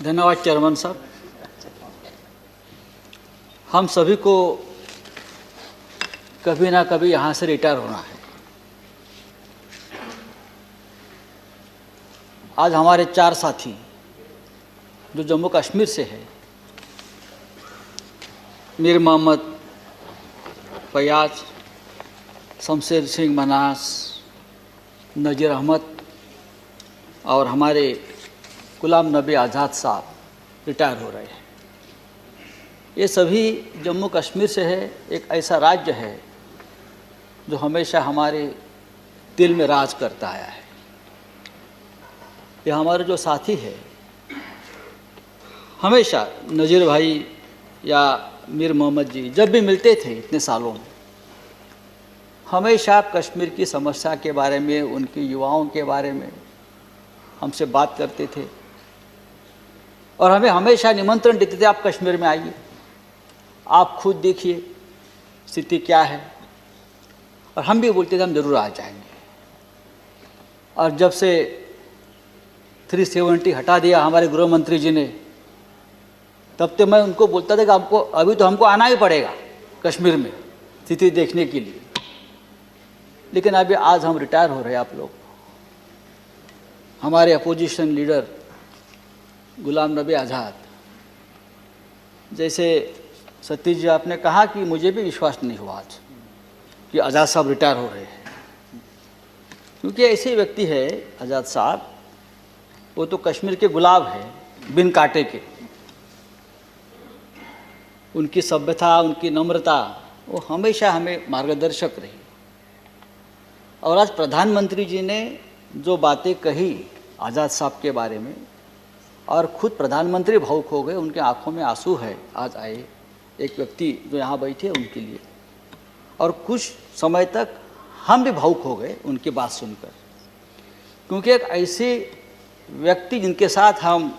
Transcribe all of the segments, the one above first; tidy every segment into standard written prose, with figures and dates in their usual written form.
धन्यवाद चेयरमैन साहब। हम सभी को कभी ना कभी यहाँ से रिटायर होना है। आज हमारे 4 साथी जो जम्मू कश्मीर से है, मीर मोहम्मद, फयाज, शमशेर सिंह मनास, नज़ीर अहमद और हमारे गुलाम नबी आज़ाद साहब रिटायर हो रहे हैं। ये सभी जम्मू कश्मीर से है। एक ऐसा राज्य है जो हमेशा हमारे दिल में राज करता आया है। ये हमारे जो साथी है, हमेशा नज़ीर भाई या मीर मोहम्मद जी जब भी मिलते थे इतने सालों में, हमेशा कश्मीर की समस्या के बारे में, उनकी युवाओं के बारे में हमसे बात करते थे और हमें हमेशा निमंत्रण देते थे, आप कश्मीर में आइए, आप खुद देखिए स्थिति क्या है। और हम भी बोलते थे हम ज़रूर आ जाएंगे। और जब से 370 हटा दिया हमारे गृह मंत्री जी ने, तब तो मैं उनको बोलता था कि अभी तो हमको आना ही पड़ेगा कश्मीर में स्थिति देखने के लिए। लेकिन अभी आज हम रिटायर हो रहे हैं। आप लोग, हमारे अपोजिशन लीडर गुलाम नबी आज़ाद, जैसे सतीश जी आपने कहा कि मुझे भी विश्वास नहीं हुआ आज कि आज़ाद साहब रिटायर हो रहे हैं, क्योंकि ऐसे व्यक्ति है आज़ाद साहब, वो तो कश्मीर के गुलाब है, बिन कांटे के। उनकी सभ्यता, उनकी नम्रता, वो हमेशा हमें मार्गदर्शक रही। और आज प्रधानमंत्री जी ने जो बातें कही आज़ाद साहब के बारे में, और खुद प्रधानमंत्री भावुक हो गए, उनके आंखों में आंसू है आज आए एक व्यक्ति जो यहाँ बैठे उनके लिए। और कुछ समय तक हम भी भावुक हो गए उनकी बात सुनकर, क्योंकि एक ऐसे व्यक्ति जिनके साथ हम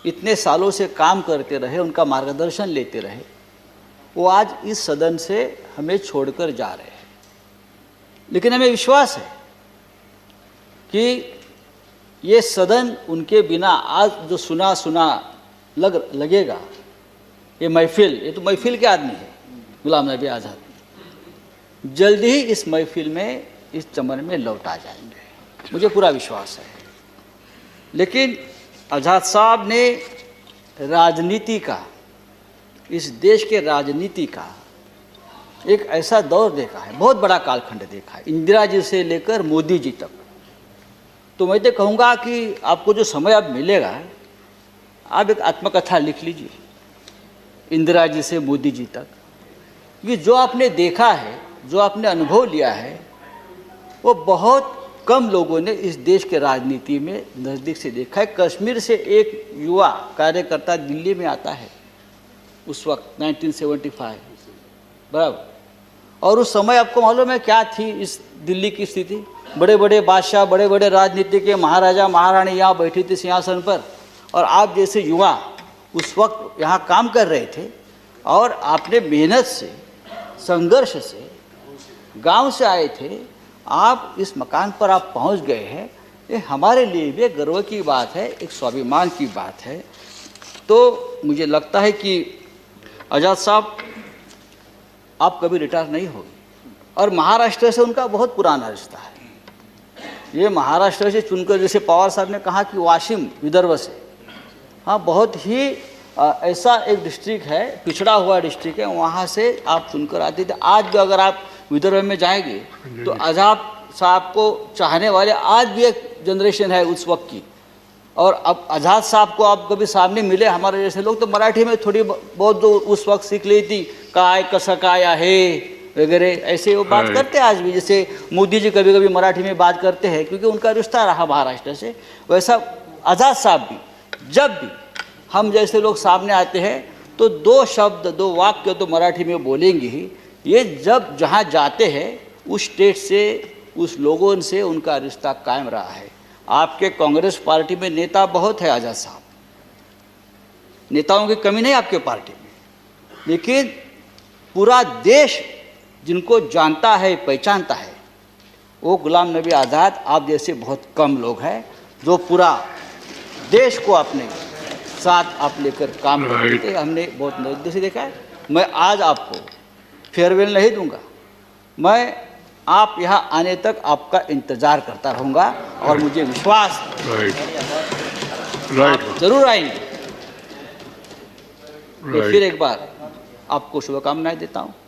इतने सालों से काम करते रहे, उनका मार्गदर्शन लेते रहे, वो आज इस सदन से हमें छोड़कर जा रहे हैं। लेकिन हमें विश्वास है कि ये सदन उनके बिना आज जो सुना सुना लगेगा, ये महफिल, ये तो महफिल के आदमी है गुलाम नबी आज़ाद, जल्दी ही इस महफिल में, इस चमन में लौट आ जाएंगे, मुझे पूरा विश्वास है। लेकिन आज़ाद साहब ने राजनीति का, इस देश के राजनीति का एक ऐसा दौर देखा है, बहुत बड़ा कालखंड देखा है, इंदिरा जी से लेकर मोदी जी तक। तो मैं तो कहूँगा कि आपको जो समय अब मिलेगा, आप एक आत्मकथा लिख लीजिए इंदिरा जी से मोदी जी तक। ये जो आपने देखा है, जो आपने अनुभव लिया है, वो बहुत कम लोगों ने इस देश के राजनीति में नज़दीक से देखा है। कश्मीर से एक युवा कार्यकर्ता दिल्ली में आता है उस वक्त 1975, बराबर। और उस समय आपको मालूम है क्या थी इस दिल्ली की स्थिति? बड़े बड़े बादशाह, बड़े बड़े राजनीति के महाराजा महारानी यहाँ बैठी थी सिंहासन पर, और आप जैसे युवा उस वक्त यहाँ काम कर रहे थे, और आपने मेहनत से, संघर्ष से, गांव से आए थे, आप इस मकान पर आप पहुँच गए हैं। ये हमारे लिए भी गर्व की बात है, एक स्वाभिमान की बात है। तो मुझे लगता है कि आज़ाद साहब, आप कभी रिटायर नहीं होगे। और महाराष्ट्र से उनका बहुत पुराना रिश्ता है। ये महाराष्ट्र से चुनकर, जैसे पवार साहब ने कहा कि वाशिम विदर्भ से, हाँ, बहुत ही ऐसा एक डिस्ट्रिक्ट है, पिछड़ा हुआ डिस्ट्रिक्ट है, वहाँ से आप चुनकर आते थे। आज भी अगर आप विदर्भ में जाएंगे तो आज़ाद साहब को चाहने वाले आज भी एक जनरेशन है उस वक्त की। और अब आज़ाद साहब को आप कभी सामने मिले, हमारे जैसे लोग तो मराठी में थोड़ी बहुत जो उस वक्त सीख ली थी, काय कसं काय आहे वगैरह, ऐसे वो बात करते हैं आज भी। जैसे मोदी जी कभी कभी मराठी में बात करते हैं, क्योंकि उनका रिश्ता रहा महाराष्ट्र से। वैसा आज़ाद साहब भी, जब भी हम जैसे लोग सामने आते हैं तो 2 शब्द, 2 वाक्य तो मराठी में बोलेंगे ही। ये जब जहाँ जाते हैं उस स्टेट से, उस लोगों से उनका रिश्ता कायम रहा है। आपके कांग्रेस पार्टी में नेता बहुत है आज़ाद साहब, नेताओं की कमी नहीं आपके पार्टी में, लेकिन पूरा देश जिनको जानता है, पहचानता है, वो गुलाम नबी आज़ाद आप जैसे बहुत कम लोग हैं जो पूरा देश को अपने साथ आप लेकर काम करते थे, हमने बहुत नजदीक से देखा है। मैं आज आपको फेयरवेल नहीं दूंगा, मैं आप यहाँ आने तक आपका इंतजार करता रहूँगा और मुझे विश्वास आप जरूर आएंगे। तो फिर एक बार आपको शुभकामनाएं देता हूँ।